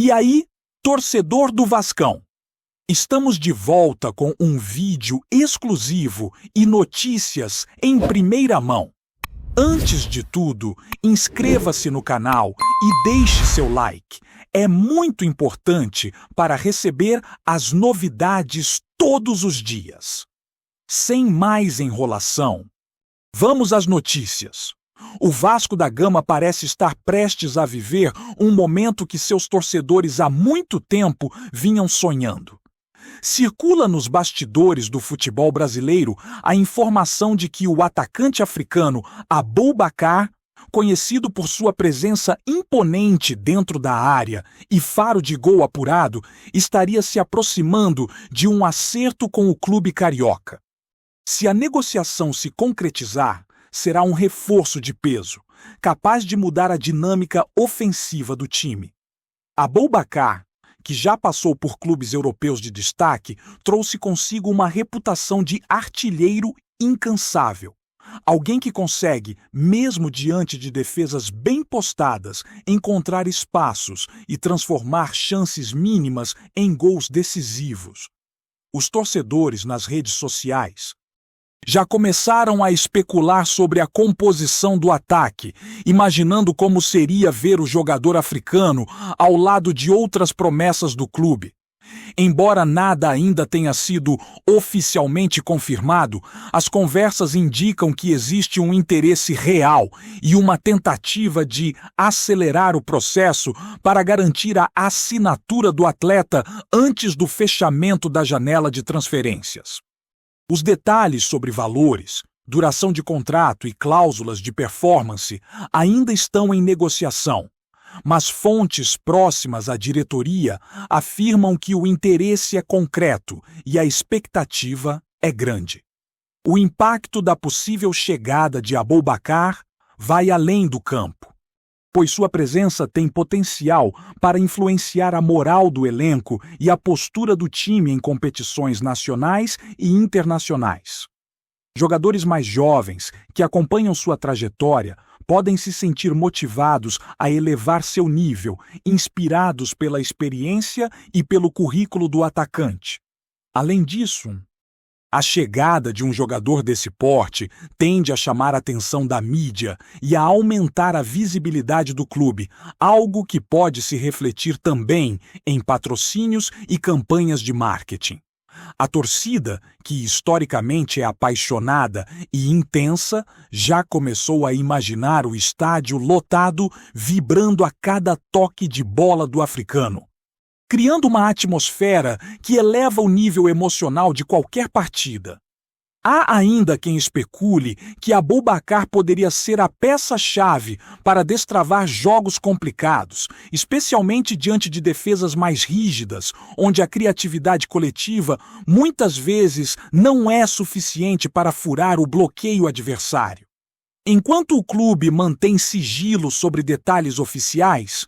E aí, torcedor do Vascão? Estamos de volta com um vídeo exclusivo e notícias em primeira mão. Antes de tudo, inscreva-se no canal e deixe seu like. É muito importante para receber as novidades todos os dias. Sem mais enrolação, vamos às notícias. O Vasco da Gama parece estar prestes a viver um momento que seus torcedores há muito tempo vinham sonhando. Circula nos bastidores do futebol brasileiro a informação de que o atacante africano Aboubakar, conhecido por sua presença imponente dentro da área e faro de gol apurado, estaria se aproximando de um acerto com o clube carioca. Se a negociação se concretizar, será um reforço de peso, capaz de mudar a dinâmica ofensiva do time. Aboubakar, que já passou por clubes europeus de destaque, trouxe consigo uma reputação de artilheiro incansável. Alguém que consegue, mesmo diante de defesas bem postadas, encontrar espaços e transformar chances mínimas em gols decisivos. Os torcedores nas redes sociais já começaram a especular sobre a composição do ataque, imaginando como seria ver o jogador africano ao lado de outras promessas do clube. Embora nada ainda tenha sido oficialmente confirmado, as conversas indicam que existe um interesse real e uma tentativa de acelerar o processo para garantir a assinatura do atleta antes do fechamento da janela de transferências. Os detalhes sobre valores, duração de contrato e cláusulas de performance ainda estão em negociação, mas fontes próximas à diretoria afirmam que o interesse é concreto e a expectativa é grande. O impacto da possível chegada de Aboubakar vai além do campo, pois sua presença tem potencial para influenciar a moral do elenco e a postura do time em competições nacionais e internacionais. Jogadores mais jovens, que acompanham sua trajetória, podem se sentir motivados a elevar seu nível, inspirados pela experiência e pelo currículo do atacante. Além disso, a chegada de um jogador desse porte tende a chamar a atenção da mídia e a aumentar a visibilidade do clube, algo que pode se refletir também em patrocínios e campanhas de marketing. A torcida, que historicamente é apaixonada e intensa, já começou a imaginar o estádio lotado, vibrando a cada toque de bola do africano, criando uma atmosfera que eleva o nível emocional de qualquer partida. Há ainda quem especule que Aboubakar poderia ser a peça-chave para destravar jogos complicados, especialmente diante de defesas mais rígidas, onde a criatividade coletiva muitas vezes não é suficiente para furar o bloqueio adversário. Enquanto o clube mantém sigilo sobre detalhes oficiais,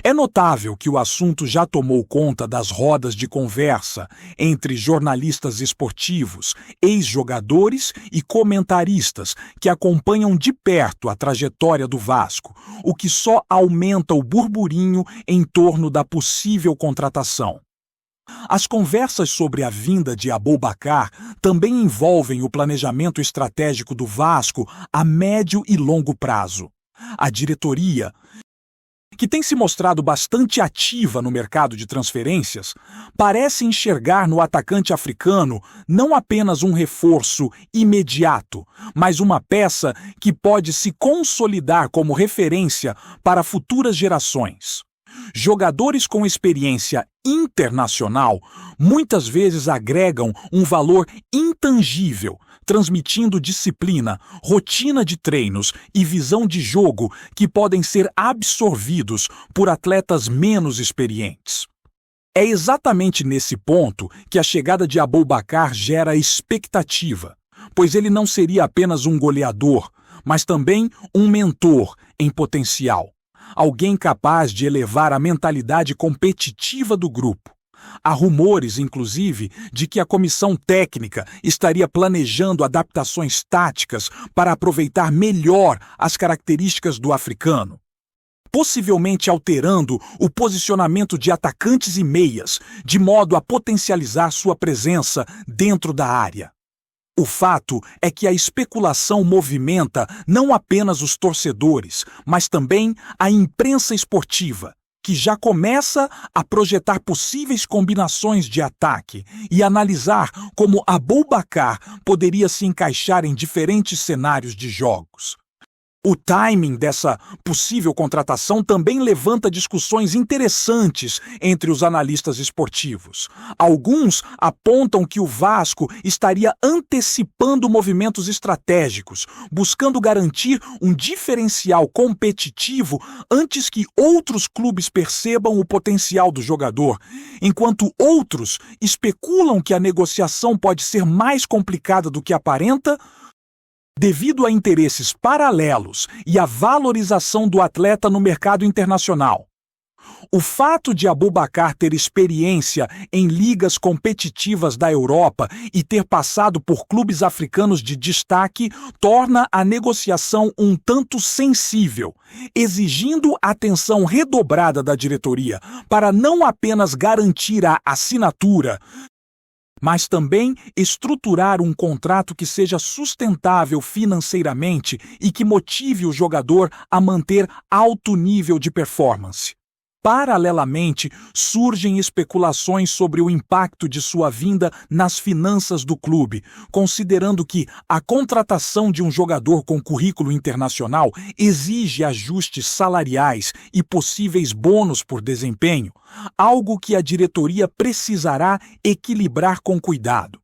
é notável que o assunto já tomou conta das rodas de conversa entre jornalistas esportivos, ex-jogadores e comentaristas que acompanham de perto a trajetória do Vasco, o que só aumenta o burburinho em torno da possível contratação. As conversas sobre a vinda de Aboubakar também envolvem o planejamento estratégico do Vasco a médio e longo prazo. A diretoria, que tem se mostrado bastante ativa no mercado de transferências, parece enxergar no atacante africano não apenas um reforço imediato, mas uma peça que pode se consolidar como referência para futuras gerações. Jogadores com experiência internacional muitas vezes agregam um valor intangível, transmitindo disciplina, rotina de treinos e visão de jogo que podem ser absorvidos por atletas menos experientes. É exatamente nesse ponto que a chegada de Aboubakar gera expectativa, pois ele não seria apenas um goleador, mas também um mentor em potencial. Alguém capaz de elevar a mentalidade competitiva do grupo. Há rumores, inclusive, de que a comissão técnica estaria planejando adaptações táticas para aproveitar melhor as características do africano. possivelmente alterando o posicionamento de atacantes e meias, de modo a potencializar sua presença dentro da área. O fato é que a especulação movimenta não apenas os torcedores, mas também a imprensa esportiva, que já começa a projetar possíveis combinações de ataque e analisar como Aboubakar poderia se encaixar em diferentes cenários de jogos. O timing dessa possível contratação também levanta discussões interessantes entre os analistas esportivos. Alguns apontam que o Vasco estaria antecipando movimentos estratégicos, buscando garantir um diferencial competitivo antes que outros clubes percebam o potencial do jogador, enquanto outros especulam que a negociação pode ser mais complicada do que aparenta, devido a interesses paralelos e a valorização do atleta no mercado internacional. O fato de Aboubakar ter experiência em ligas competitivas da Europa e ter passado por clubes africanos de destaque torna a negociação um tanto sensível, exigindo atenção redobrada da diretoria para não apenas garantir a assinatura, mas também estruturar um contrato que seja sustentável financeiramente e que motive o jogador a manter alto nível de performance. Paralelamente, surgem especulações sobre o impacto de sua vinda nas finanças do clube, considerando que a contratação de um jogador com currículo internacional exige ajustes salariais e possíveis bônus por desempenho, algo que a diretoria precisará equilibrar com cuidado.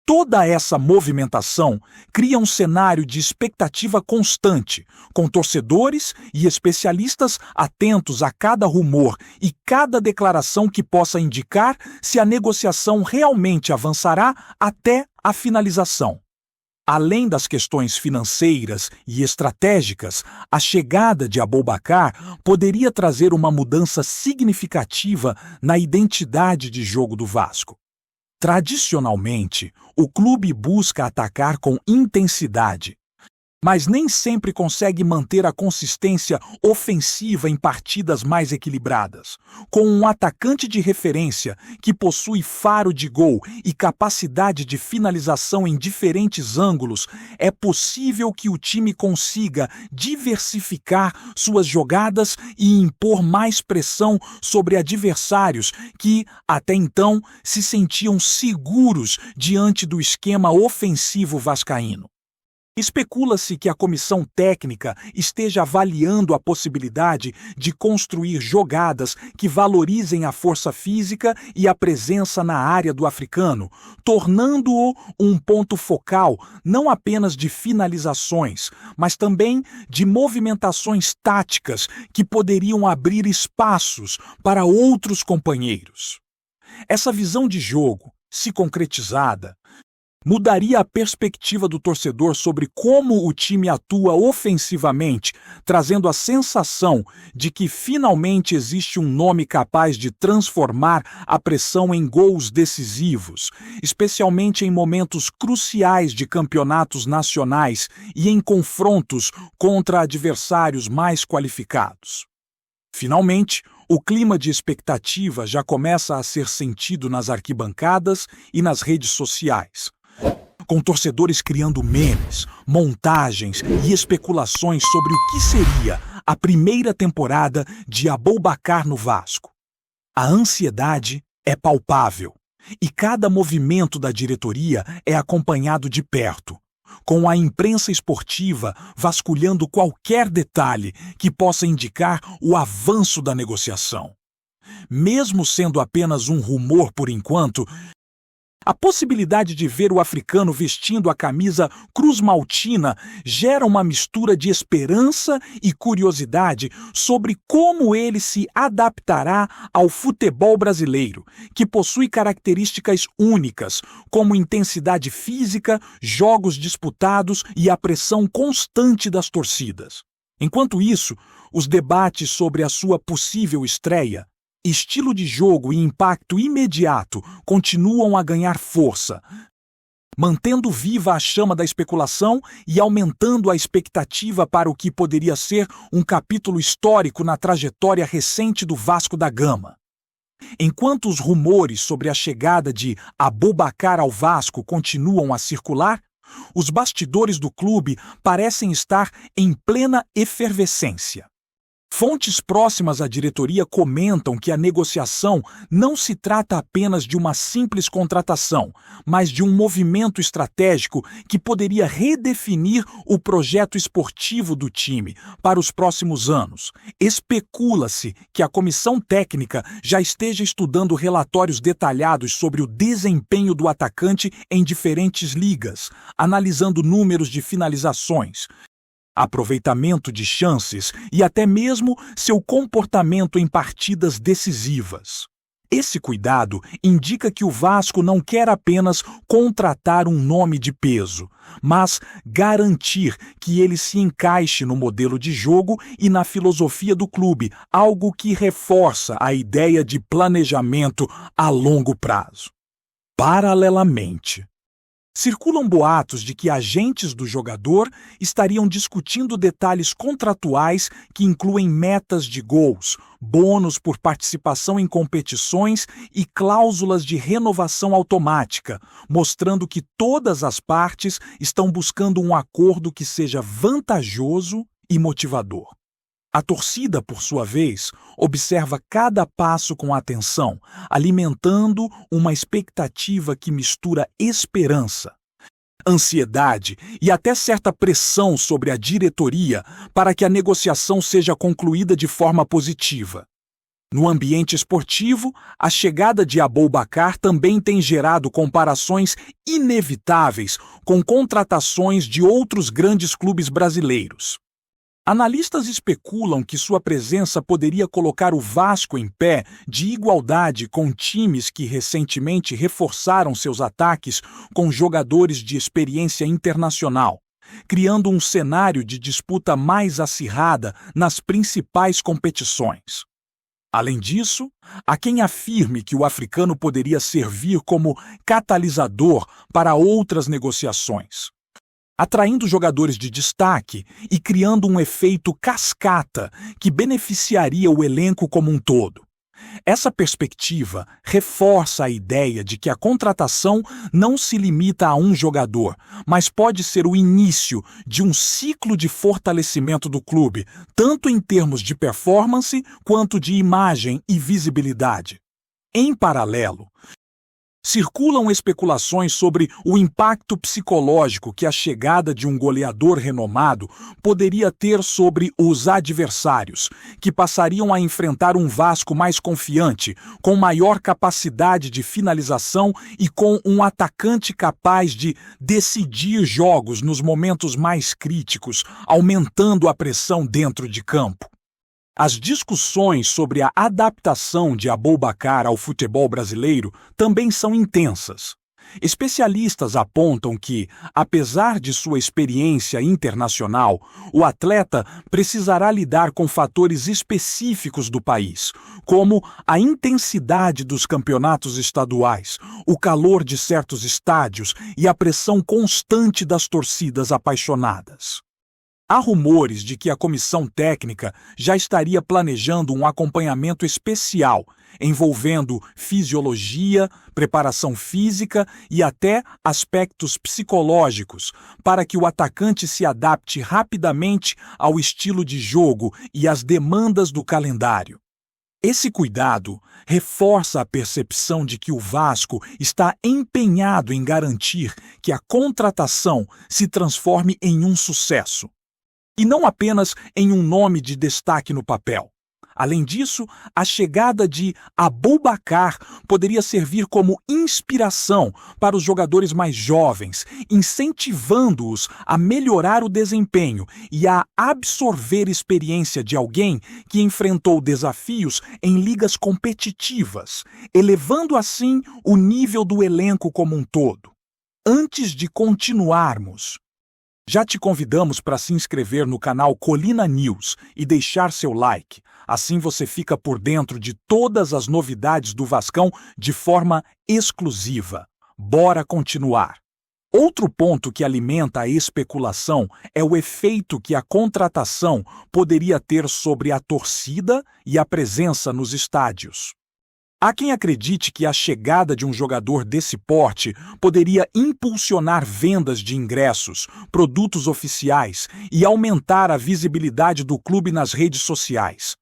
Toda essa movimentação cria um cenário de expectativa constante, com torcedores e especialistas atentos a cada rumor e cada declaração que possa indicar se a negociação realmente avançará até a finalização. Além das questões financeiras e estratégicas, a chegada de Aboubakar poderia trazer uma mudança significativa na identidade de jogo do Vasco. Tradicionalmente, o clube busca atacar com intensidade, mas nem sempre consegue manter a consistência ofensiva em partidas mais equilibradas. Com um atacante de referência que possui faro de gol e capacidade de finalização em diferentes ângulos, é possível que o time consiga diversificar suas jogadas e impor mais pressão sobre adversários que, até então, se sentiam seguros diante do esquema ofensivo vascaíno. Especula-se que a comissão técnica esteja avaliando a possibilidade de construir jogadas que valorizem a força física e a presença na área do africano, tornando-o um ponto focal não apenas de finalizações, mas também de movimentações táticas que poderiam abrir espaços para outros companheiros. Essa visão de jogo, se concretizada, mudaria a perspectiva do torcedor sobre como o time atua ofensivamente, trazendo a sensação de que finalmente existe um nome capaz de transformar a pressão em gols decisivos, especialmente em momentos cruciais de campeonatos nacionais e em confrontos contra adversários mais qualificados. Finalmente, o clima de expectativa já começa a ser sentido nas arquibancadas e nas redes sociais, com torcedores criando memes, montagens e especulações sobre o que seria a primeira temporada de Aboubakar no Vasco. A ansiedade é palpável e cada movimento da diretoria é acompanhado de perto, com a imprensa esportiva vasculhando qualquer detalhe que possa indicar o avanço da negociação. Mesmo sendo apenas um rumor por enquanto, a possibilidade de ver o africano vestindo a camisa Cruz Maltina gera uma mistura de esperança e curiosidade sobre como ele se adaptará ao futebol brasileiro, que possui características únicas, como intensidade física, jogos disputados e a pressão constante das torcidas. Enquanto isso, os debates sobre a sua possível estreia, estilo de jogo e impacto imediato continuam a ganhar força, mantendo viva a chama da especulação e aumentando a expectativa para o que poderia ser um capítulo histórico na trajetória recente do Vasco da Gama. Enquanto os rumores sobre a chegada de Aboubakar ao Vasco continuam a circular, os bastidores do clube parecem estar em plena efervescência. Fontes próximas à diretoria comentam que a negociação não se trata apenas de uma simples contratação, mas de um movimento estratégico que poderia redefinir o projeto esportivo do time para os próximos anos. Especula-se que a comissão técnica já esteja estudando relatórios detalhados sobre o desempenho do atacante em diferentes ligas, analisando números de finalizações, aproveitamento de chances e até mesmo seu comportamento em partidas decisivas. Esse cuidado indica que o Vasco não quer apenas contratar um nome de peso, mas garantir que ele se encaixe no modelo de jogo e na filosofia do clube, algo que reforça a ideia de planejamento a longo prazo. Paralelamente, circulam boatos de que agentes do jogador estariam discutindo detalhes contratuais que incluem metas de gols, bônus por participação em competições e cláusulas de renovação automática, mostrando que todas as partes estão buscando um acordo que seja vantajoso e motivador. A torcida, por sua vez, observa cada passo com atenção, alimentando uma expectativa que mistura esperança, ansiedade e até certa pressão sobre a diretoria para que a negociação seja concluída de forma positiva. No ambiente esportivo, a chegada de Aboubakar também tem gerado comparações inevitáveis com contratações de outros grandes clubes brasileiros. Analistas especulam que sua presença poderia colocar o Vasco em pé de igualdade com times que recentemente reforçaram seus ataques com jogadores de experiência internacional, criando um cenário de disputa mais acirrada nas principais competições. Além disso, há quem afirme que o africano poderia servir como catalisador para outras negociações, atraindo jogadores de destaque e criando um efeito cascata que beneficiaria o elenco como um todo. Essa perspectiva reforça a ideia de que a contratação não se limita a um jogador, mas pode ser o início de um ciclo de fortalecimento do clube, tanto em termos de performance quanto de imagem e visibilidade. Em paralelo, circulam especulações sobre o impacto psicológico que a chegada de um goleador renomado poderia ter sobre os adversários, que passariam a enfrentar um Vasco mais confiante, com maior capacidade de finalização e com um atacante capaz de decidir jogos nos momentos mais críticos, aumentando a pressão dentro de campo. As discussões sobre a adaptação de Aboubakar ao futebol brasileiro também são intensas. Especialistas apontam que, apesar de sua experiência internacional, o atleta precisará lidar com fatores específicos do país, como a intensidade dos campeonatos estaduais, o calor de certos estádios e a pressão constante das torcidas apaixonadas. Há rumores de que a comissão técnica já estaria planejando um acompanhamento especial, envolvendo fisiologia, preparação física e até aspectos psicológicos, para que o atacante se adapte rapidamente ao estilo de jogo e às demandas do calendário. Esse cuidado reforça a percepção de que o Vasco está empenhado em garantir que a contratação se transforme em um sucesso, e não apenas em um nome de destaque no papel. Além disso, a chegada de Aboubakar poderia servir como inspiração para os jogadores mais jovens, incentivando-os a melhorar o desempenho e a absorver experiência de alguém que enfrentou desafios em ligas competitivas, elevando assim o nível do elenco como um todo. Antes de continuarmos, já te convidamos para se inscrever no canal Colina News e deixar seu like. Assim você fica por dentro de todas as novidades do Vascão de forma exclusiva. Bora continuar! Outro ponto que alimenta a especulação é o efeito que a contratação poderia ter sobre a torcida e a presença nos estádios. Há quem acredite que a chegada de um jogador desse porte poderia impulsionar vendas de ingressos, produtos oficiais e aumentar a visibilidade do clube nas redes sociais.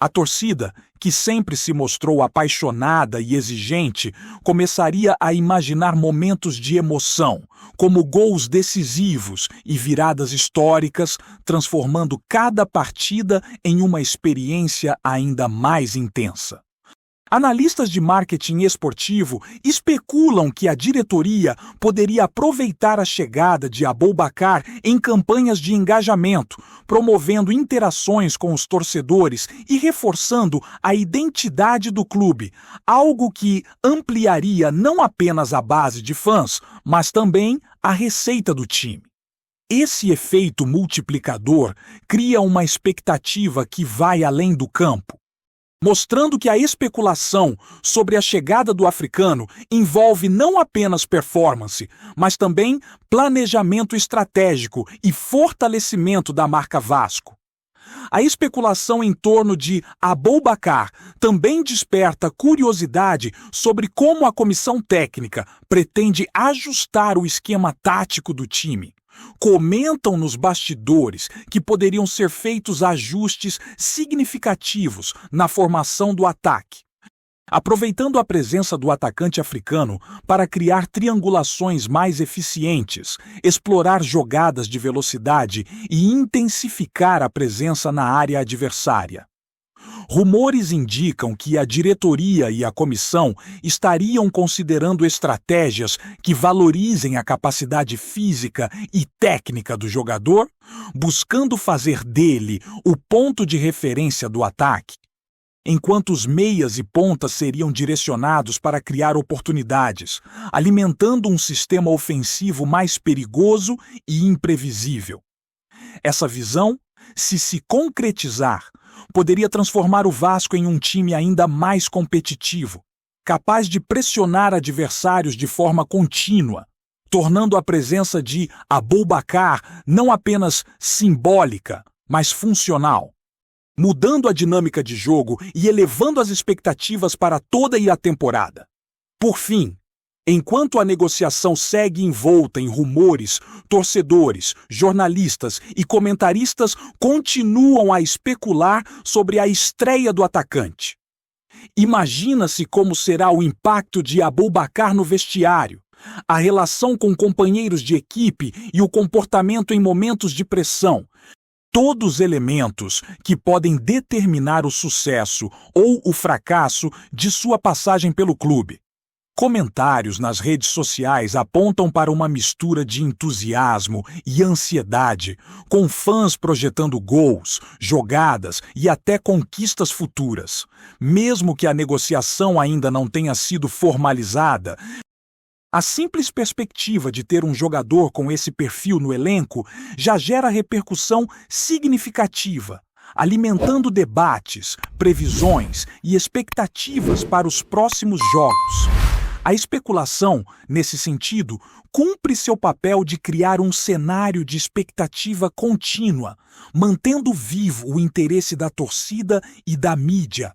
A torcida, que sempre se mostrou apaixonada e exigente, começaria a imaginar momentos de emoção, como gols decisivos e viradas históricas, transformando cada partida em uma experiência ainda mais intensa. Analistas de marketing esportivo especulam que a diretoria poderia aproveitar a chegada de Aboubakar em campanhas de engajamento, promovendo interações com os torcedores e reforçando a identidade do clube, algo que ampliaria não apenas a base de fãs, mas também a receita do time. Esse efeito multiplicador cria uma expectativa que vai além do campo, mostrando que a especulação sobre a chegada do africano envolve não apenas performance, mas também planejamento estratégico e fortalecimento da marca Vasco. A especulação em torno de Aboubakar também desperta curiosidade sobre como a comissão técnica pretende ajustar o esquema tático do time. Comentam nos bastidores que poderiam ser feitos ajustes significativos na formação do ataque, aproveitando a presença do atacante africano para criar triangulações mais eficientes, explorar jogadas de velocidade e intensificar a presença na área adversária. Rumores indicam que a diretoria e a comissão estariam considerando estratégias que valorizem a capacidade física e técnica do jogador, buscando fazer dele o ponto de referência do ataque, enquanto os meias e pontas seriam direcionados para criar oportunidades, alimentando um sistema ofensivo mais perigoso e imprevisível. Essa visão, se concretizar, poderia transformar o Vasco em um time ainda mais competitivo, capaz de pressionar adversários de forma contínua, tornando a presença de Aboubakar não apenas simbólica, mas funcional, mudando a dinâmica de jogo e elevando as expectativas para toda a temporada. Por fim, enquanto a negociação segue envolta em rumores, torcedores, jornalistas e comentaristas continuam a especular sobre a estreia do atacante. Imagina-se como será o impacto de Aboubakar no vestiário, a relação com companheiros de equipe e o comportamento em momentos de pressão. Todos elementos que podem determinar o sucesso ou o fracasso de sua passagem pelo clube. Comentários nas redes sociais apontam para uma mistura de entusiasmo e ansiedade, com fãs projetando gols, jogadas e até conquistas futuras. Mesmo que a negociação ainda não tenha sido formalizada, a simples perspectiva de ter um jogador com esse perfil no elenco já gera repercussão significativa, alimentando debates, previsões e expectativas para os próximos jogos. A especulação, nesse sentido, cumpre seu papel de criar um cenário de expectativa contínua, mantendo vivo o interesse da torcida e da mídia,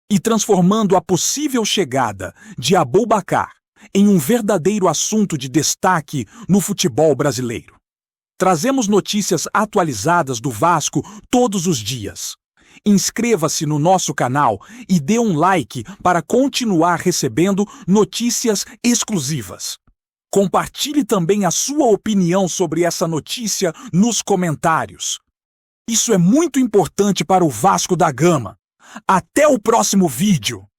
e transformando a possível chegada de Aboubakar em um verdadeiro assunto de destaque no futebol brasileiro. Trazemos notícias atualizadas do Vasco todos os dias. Inscreva-se no nosso canal e dê um like para continuar recebendo notícias exclusivas. Compartilhe também a sua opinião sobre essa notícia nos comentários. Isso é muito importante para o Vasco da Gama. Até o próximo vídeo!